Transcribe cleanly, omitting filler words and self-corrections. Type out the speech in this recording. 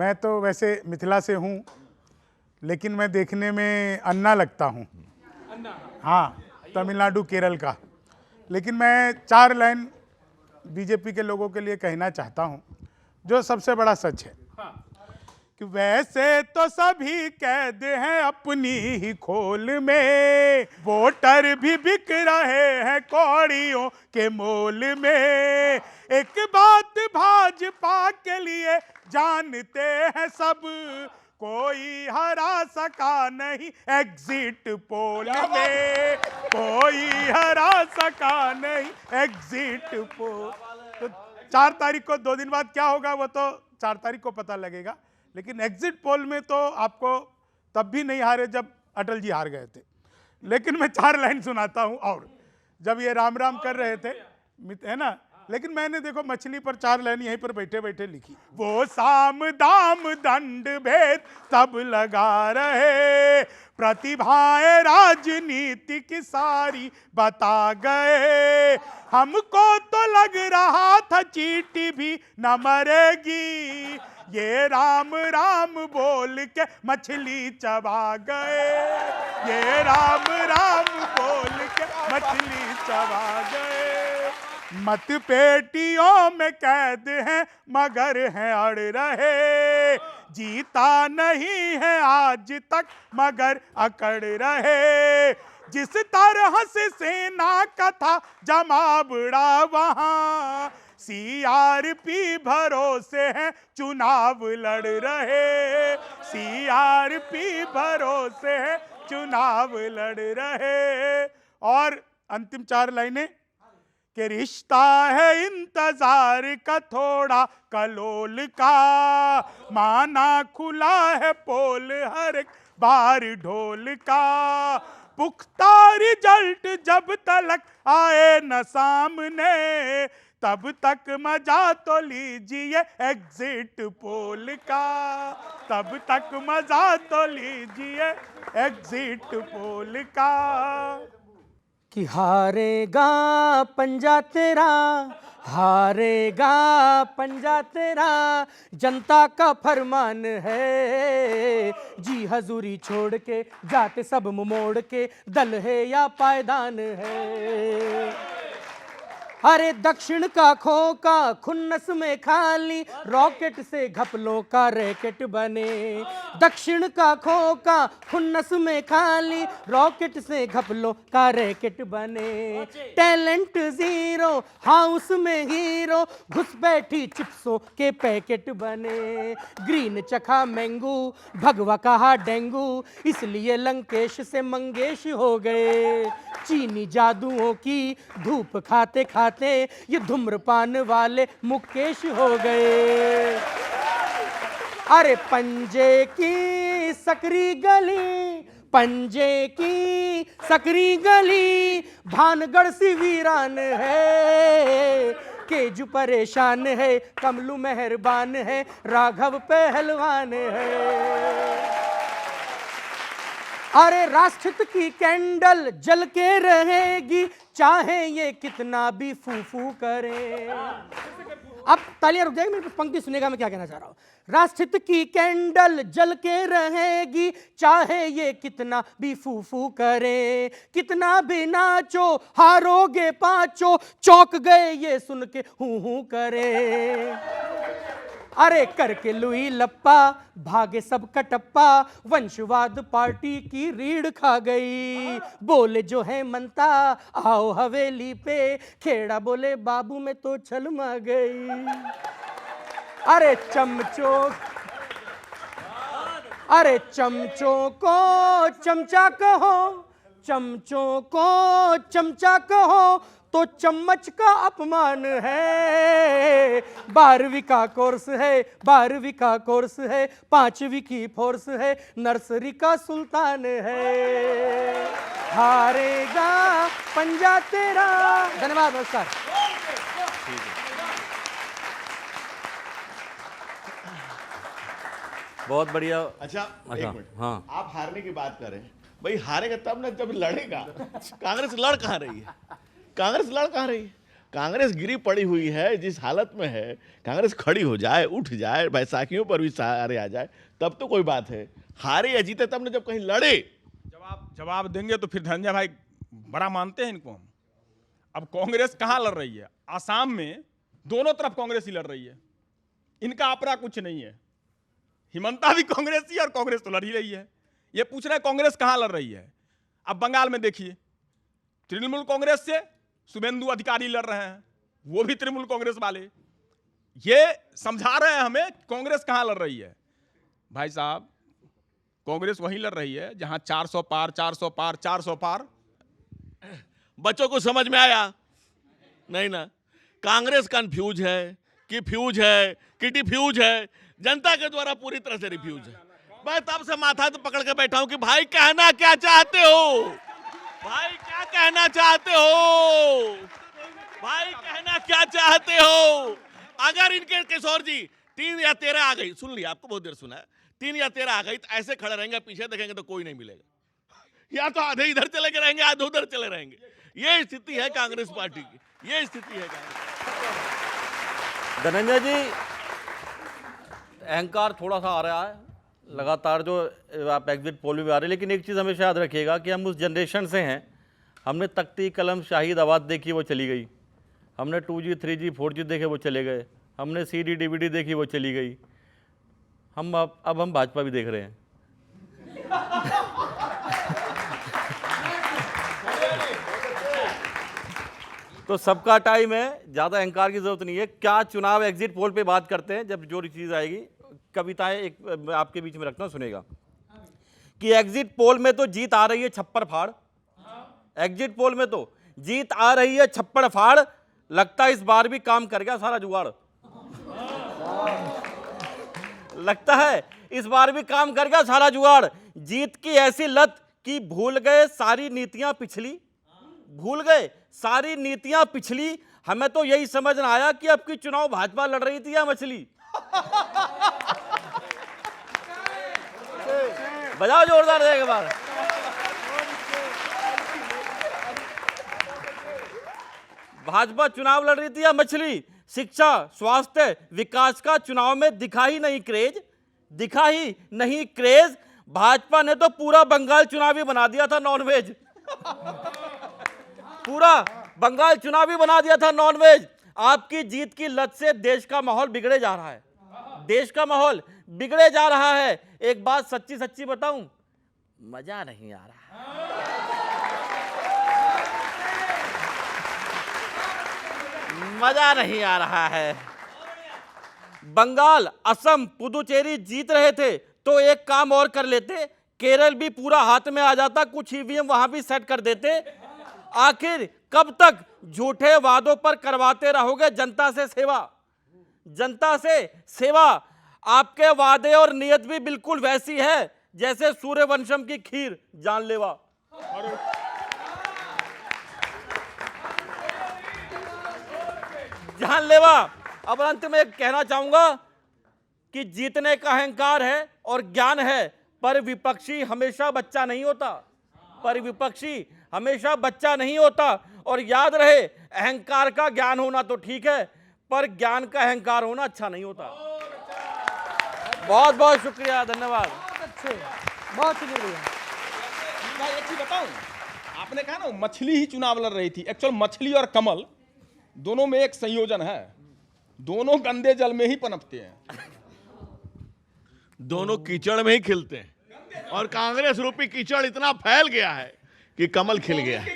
मैं तो वैसे मिथिला से हूँ, लेकिन मैं देखने में अन्ना लगता हूँ। हाँ, तमिलनाडु केरल का। लेकिन मैं 4 लाइन बीजेपी के लोगों के लिए कहना चाहता हूँ, जो सबसे बड़ा सच है कि वैसे तो सभी कैद हैं अपनी ही खोल में, वोटर भी बिक रहे हैं कौड़ियों के मोल में। एक बात भाजपा के लिए जानते हैं सब, कोई हरा सका नहीं एग्जिट पोल में, कोई हरा सका नहीं एग्जिट पोल। तो 4 तारीख को 2 दिन बाद क्या होगा वो तो 4 तारीख को पता लगेगा, लेकिन एग्जिट पोल में तो आपको तब भी नहीं हारे जब अटल जी हार गए थे। लेकिन मैं 4 लाइन सुनाता हूं। और जब ये राम राम कर रहे थे, है ना, लेकिन मैंने देखो मछली पर 4 लाइन यहीं पर बैठे बैठे लिखी। वो साम दाम दंड भेद सब लगा रहे, प्रतिभाएं राजनीति की सारी बता गए। हमको तो लग रहा था चींटी भी न मरेगी, ये राम राम बोल के मछली चबा गए, ये राम राम बोल के मछली चबा गए। मत पेटियों में कैद हैं मगर हैं अड़ रहे, जीता नहीं है आज तक मगर अकड़ रहे। जिस तरह से सेना का था जमावड़ा वहां, CRP भरोसे हैं चुनाव लड़ रहे, CRP भरोसे हैं चुनाव लड़ रहे। और अंतिम 4 लाइनें कि रिश्ता है इंतजार का थोड़ा कलोल का, माना खुला है पोल हर एक बार ढोल का। पुख्ता रिजल्ट जब तक आए न सामने, तब तक मजा तो लीजिए एग्जिट पोल का, तब तक मजा तो लीजिए एग्जिट पोल का। कि हारेगा पंजा तेरा, हारेगा पंजा तेरा, जनता का फरमान है। जी हजूरी छोड़ के जाते सब मुंह मोड़ के, दल है या पायदान है। अरे दक्षिण का खोका खुन्नस में खाली, रॉकेट से घपलों का रैकेट बने। दक्षिण का खोका खुन्नस में खाली, रॉकेट से घपलों का रैकेट बने। टैलेंट जीरो हाउस में हीरो, घुस बैठी चिप्सों के पैकेट बने। ग्रीन चखा मैंगू भगवा कहा डेंगू, इसलिए लंकेश से मंगेश हो गए। चीनी जादुओं की धूप खाते खाते ये धूम्रपान वाले मुकेश हो गए। अरे पंजे की सकरी गली, पंजे की सकरी गली, भानगढ़ सी वीरान है। केजू परेशान है, कमलू मेहरबान है, राघव पहलवान है। अरे राष्ट्रहित की कैंडल जल के रहेगी, चाहे ये कितना भी फूफू करे। अब तालियां रुक जाएगी, मेरी पंक्ति सुनेगा मैं क्या कहना चाह रहा हूं। राष्ट्रहित की कैंडल जल के रहेगी, चाहे ये कितना भी फूफू करे। कितना भी नाचो हारोगे पांचो, चौंक गए ये सुन के हूं हूं करे। अरे करके लुई लप्पा भागे सब कटप्पा, वंशवाद पार्टी की रीढ़ खा गई। बोले जो है मनता आओ हवेली पे, खेड़ा बोले बाबू में तो छलमा गई। अरे चमचों, अरे चमचों को चमचा कहो, चमचों को चमचा कहो तो चम्मच का अपमान है। 12वीं का कोर्स है, 12वीं का कोर्स है, 5वीं की फोर्स है, नर्सरी का सुल्तान है। हारेगा पंजा तेरा। धन्यवाद, नमस्कार। बहुत बढ़िया। अच्छा एक मिनट, हाँ, आप हारने की बात कर रहे हैं, भाई हारेगा तब ना जब लड़ेगा। कांग्रेस लड़ कहाँ रही है? कांग्रेस लड़ कहाँ रही है? कांग्रेस गिरी पड़ी हुई है, जिस हालत में है, कांग्रेस खड़ी हो जाए, उठ जाए, बैसाखियों पर भी सहारे आ जाए, तब तो कोई बात है। हारे या जीते तब न, जब कहीं लड़े। जवाब देंगे तो फिर धनंजय भाई बड़ा मानते हैं इनको हम। अब कांग्रेस कहाँ लड़ रही है? आसाम में दोनों तरफ कांग्रेस ही लड़ रही है, इनका अपना कुछ नहीं है। हिमंता भी कांग्रेस ही और कांग्रेस तो लड़ ही रही है। ये पूछ रहे हैं कांग्रेस कहाँ लड़ रही है। अब बंगाल में देखिए, तृणमूल कांग्रेस से शुभेंदु अधिकारी लड़ रहे हैं, वो भी तृणमूल कांग्रेस वाले। ये समझा रहे हैं हमें कांग्रेस कहाँ लड़ रही है। भाई साहब, कांग्रेस वहीं लड़ रही है जहां 400 पार 400 पार 400 पार। बच्चों को समझ में आया नहीं ना? कांग्रेस कंफ्यूज है कि फ्यूज है कि डिफ्यूज है, जनता के द्वारा पूरी तरह से रिफ्यूज है। मैं तब से माथा तो पकड़ के बैठा हूं कि भाई कहना क्या चाहते हो, भाई क्या कहना चाहते हो, भाई कहना क्या चाहते हो। अगर इनके किशोर जी 3 या 13 आ गई, सुन लिया, आपको बहुत देर सुना है, 3 या 13 आ गई तो ऐसे खड़े रहेंगे, पीछे देखेंगे तो कोई नहीं मिलेगा। या तो आधे इधर चले गए रहेंगे, आधे उधर चले रहेंगे। ये स्थिति है कांग्रेस पार्टी की, ये स्थिति है कांग्रेस। धनंजय जी, अहंकार थोड़ा सा आ रहा है लगातार जो आप एग्जिट पोल में आ रहे हैं, लेकिन एक चीज़ हमेशा याद रखिएगा कि हम उस जनरेशन से हैं। हमने तख्ती कलम शाहिद आवाज़ देखी, वो चली गई। हमने 2G 3G 4G देखे, वो चले गए। हमने CD DVD देखी, वो चली गई। अब हम भाजपा भी देख रहे हैं। तो सबका टाइम है, ज़्यादा अहंकार की जरूरत नहीं है। क्या चुनाव एग्जिट पोल पे बात करते हैं, जब जो चीज़ आएगी। कविताएं एक आपके बीच में रखना, सुनेगा कि एग्जिट पोल में तो जीत आ रही है छप्पर फाड़, एग्जिट पोल में तो जीत आ रही है छप्पर फाड़, लगता है इस बार भी काम कर गया सारा जुगाड़। लगता है इस बार भी काम कर गया सारा जुगाड़। जीत की ऐसी लत कि भूल गए सारी नीतियां पिछली, भूल गए सारी नीतियां पिछली। हमें तो यही समझ ना आया कि अब की चुनाव भाजपा लड़ रही थी या मछली। बजाओ जोरदार एक बार। भाजपा चुनाव लड़ रही थी या मछली। शिक्षा, स्वास्थ्य, विकास का चुनाव में दिखा ही नहीं क्रेज, दिखा ही नहीं क्रेज। भाजपा ने तो पूरा बंगाल चुनावी बना दिया था नॉनवेज, पूरा बंगाल चुनावी बना दिया था नॉनवेज। आपकी जीत की लत से देश का माहौल बिगड़े जा रहा है, देश का माहौल बिगड़े जा रहा है। एक बात सच्ची सच्ची बताऊं, मजा नहीं आ रहा, मजा नहीं आ रहा है। बंगाल, असम, पुदुचेरी जीत रहे थे तो एक काम और कर लेते, केरल भी पूरा हाथ में आ जाता, कुछ ईवीएम वहां भी सेट कर देते। आखिर कब तक झूठे वादों पर करवाते रहोगे जनता से सेवा, जनता से सेवा। आपके वादे और नियत भी बिल्कुल वैसी है जैसे सूर्यवंशम की खीर, जानलेवा। जानलेवा। अब अंत में कहना चाहूंगा कि जीतने का अहंकार है और ज्ञान है, पर विपक्षी हमेशा बच्चा नहीं होता, पर विपक्षी हमेशा बच्चा नहीं होता। और याद रहे, अहंकार का ज्ञान होना तो ठीक है, पर ज्ञान का अहंकार होना अच्छा नहीं होता। बहुत बहुत शुक्रिया, धन्यवाद। अच्छे, बहुत शुक्रिया। भाई एक चीज बताऊं, आपने कहा ना मछली ही चुनाव लड़ रही थी। एक्चुअल मछली और कमल दोनों में एक संयोजन है, दोनों गंदे जल में ही पनपते हैं, दोनों कीचड़ में ही खिलते हैं। और कांग्रेस रूपी कीचड़ इतना फैल गया है कि कमल खिल गया है।